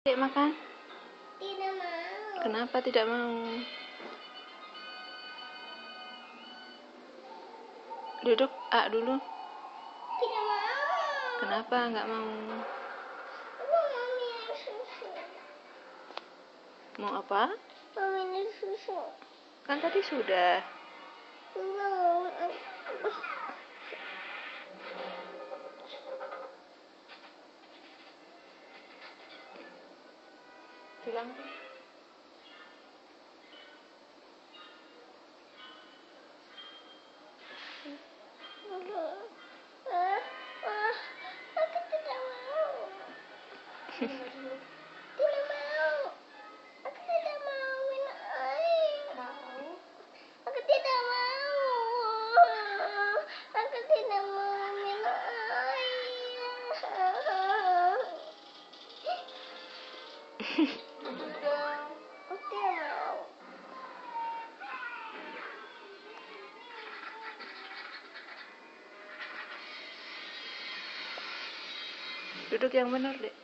Dek makan? Tidak mau. Kenapa tidak mau? Duduk dulu. Tidak mau. Kenapa nggak mau? Aku mau minum susu. Mau apa? Mau minum susu. Kan tadi sudah. Mau. Bilang. Aku tidak mau. Tidak mau. Aku tidak mau minum air. Mau. Aku tidak mau. Aku tidak mau minum air. Duduk dong. Aku tidak mau. Duduk yang benar, Dek.